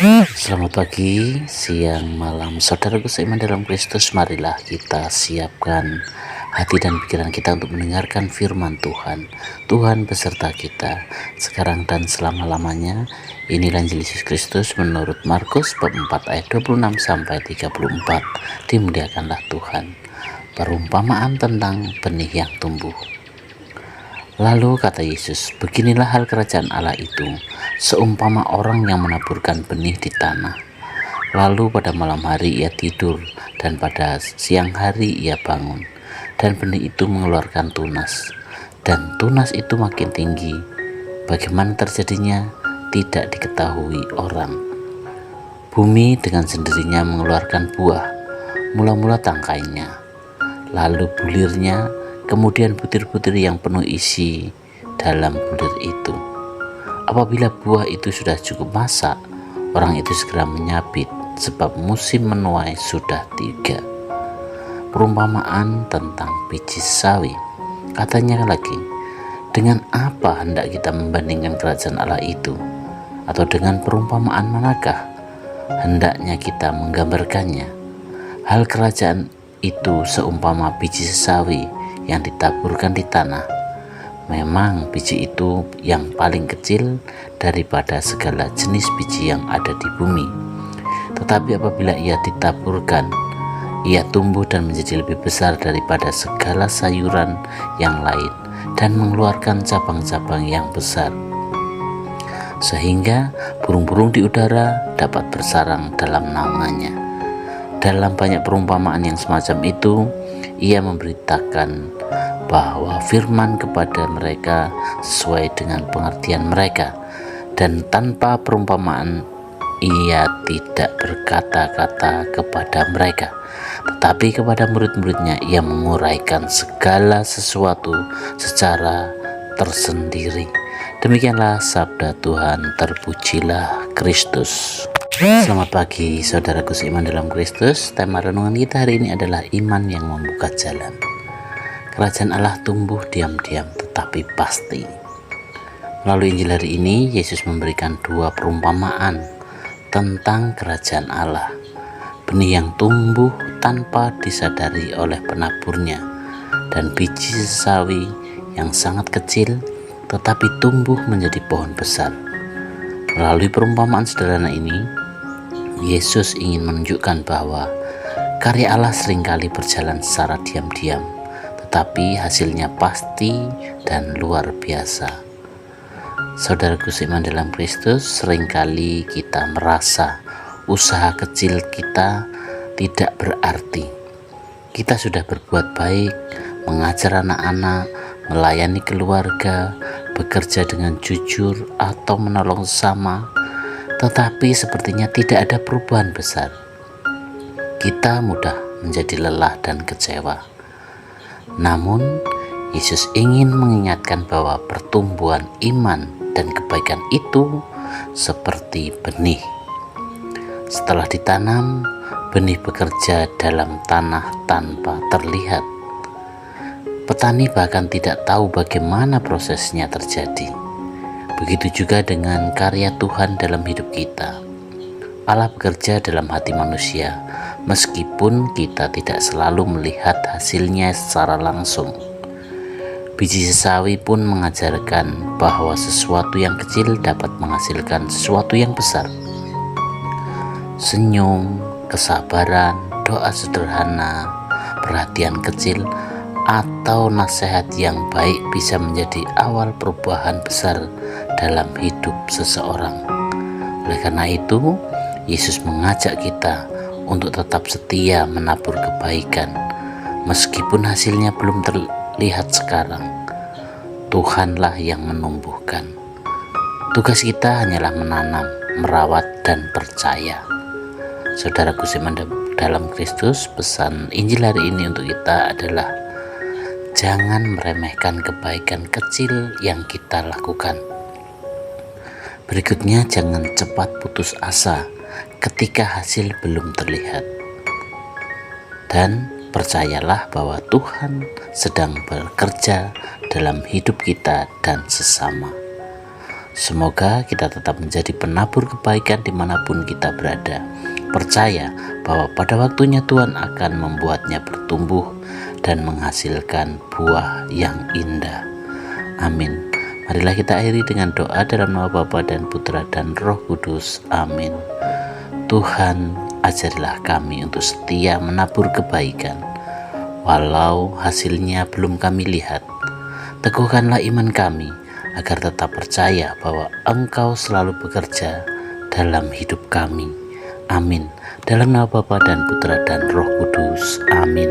Selamat pagi, siang, malam, saudaraku seiman dalam Kristus. Marilah kita siapkan hati dan pikiran kita untuk mendengarkan firman Tuhan. Tuhan beserta kita, sekarang dan selama-lamanya. Inilah Injil Yesus Kristus menurut Markus bab 4 ayat 26 sampai 34. Dimuliakanlah Tuhan. Perumpamaan tentang benih yang tumbuh. Lalu kata Yesus, beginilah hal kerajaan Allah itu, seumpama orang yang menaburkan benih di tanah. Lalu pada malam hari ia tidur, dan pada siang hari ia bangun, dan benih itu mengeluarkan tunas. Dan tunas itu makin tinggi. Bagaimana terjadinya, tidak diketahui orang. Bumi dengan sendirinya mengeluarkan buah, mula-mula tangkainya, lalu bulirnya, kemudian butir-butir yang penuh isi dalam bulir itu. Apabila buah itu sudah cukup masak, orang itu segera menyabit, sebab musim menuai sudah tiba. Perumpamaan tentang biji sawi. Katanya lagi, dengan apa hendak kita membandingkan kerajaan Allah itu? Atau dengan perumpamaan manakah hendaknya kita menggambarkannya? Hal kerajaan itu seumpama biji sawi yang ditaburkan di tanah. Memang biji itu yang paling kecil daripada segala jenis biji yang ada di bumi. Tetapi apabila ia ditaburkan, ia tumbuh dan menjadi lebih besar daripada segala sayuran yang lain dan mengeluarkan cabang-cabang yang besar, sehingga burung-burung di udara dapat bersarang dalam naungannya. Dalam banyak perumpamaan yang semacam itu, ia memberitakan bahwa firman kepada mereka sesuai dengan pengertian mereka, dan tanpa perumpamaan ia tidak berkata-kata kepada mereka, tetapi kepada murid-muridnya ia menguraikan segala sesuatu secara tersendiri. Demikianlah sabda Tuhan, terpujilah Kristus. Selamat pagi saudaraku seiman dalam Kristus. Tema renungan kita hari ini adalah iman yang membuka jalan. Kerajaan Allah tumbuh diam-diam tetapi pasti. Melalui Injil hari ini, Yesus memberikan dua perumpamaan tentang kerajaan Allah. Benih yang tumbuh tanpa disadari oleh penaburnya, dan biji sawi yang sangat kecil tetapi tumbuh menjadi pohon besar. Melalui perumpamaan sederhana ini, Yesus ingin menunjukkan bahwa karya Allah seringkali berjalan secara diam-diam, tetapi hasilnya pasti dan luar biasa. Saudaraku seiman dalam Kristus, seringkali kita merasa usaha kecil kita tidak berarti. Kita sudah berbuat baik, mengajar anak-anak, melayani keluarga, bekerja dengan jujur, atau menolong sesama, tetapi sepertinya tidak ada perubahan besar. Kita mudah menjadi lelah dan kecewa. Namun, Yesus ingin mengingatkan bahwa pertumbuhan iman dan kebaikan itu seperti benih. Setelah ditanam, benih bekerja dalam tanah tanpa terlihat. Petani bahkan tidak tahu bagaimana prosesnya terjadi. Begitu juga dengan karya Tuhan dalam hidup kita. Allah bekerja dalam hati manusia, meskipun kita tidak selalu melihat hasilnya secara langsung. Biji sawi pun mengajarkan bahwa sesuatu yang kecil dapat menghasilkan sesuatu yang besar. Senyum, kesabaran, doa sederhana, perhatian kecil, atau nasihat yang baik bisa menjadi awal perubahan besar dalam hidup seseorang. Oleh karena itu, Yesus mengajak kita untuk tetap setia menabur kebaikan, meskipun hasilnya belum terlihat sekarang. Tuhanlah yang menumbuhkan. Tugas kita hanyalah menanam, merawat, dan percaya. Saudaraku seiman dalam Kristus, pesan Injil hari ini untuk kita adalah jangan meremehkan kebaikan kecil yang kita lakukan. Berikutnya, jangan cepat putus asa ketika hasil belum terlihat. Dan percayalah bahwa Tuhan sedang bekerja dalam hidup kita dan sesama. Semoga kita tetap menjadi penabur kebaikan dimanapun kita berada. Percaya bahwa pada waktunya Tuhan akan membuatnya bertumbuh dan menghasilkan buah yang indah. Amin. Marilah kita akhiri dengan doa dalam nama Bapa dan Putra dan Roh Kudus. Amin. Tuhan, ajarilah kami untuk setia menabur kebaikan, walau hasilnya belum kami lihat. Teguhkanlah iman kami, agar tetap percaya bahwa Engkau selalu bekerja dalam hidup kami. Amin. Dalam nama Bapa dan Putra dan Roh Kudus. Amin.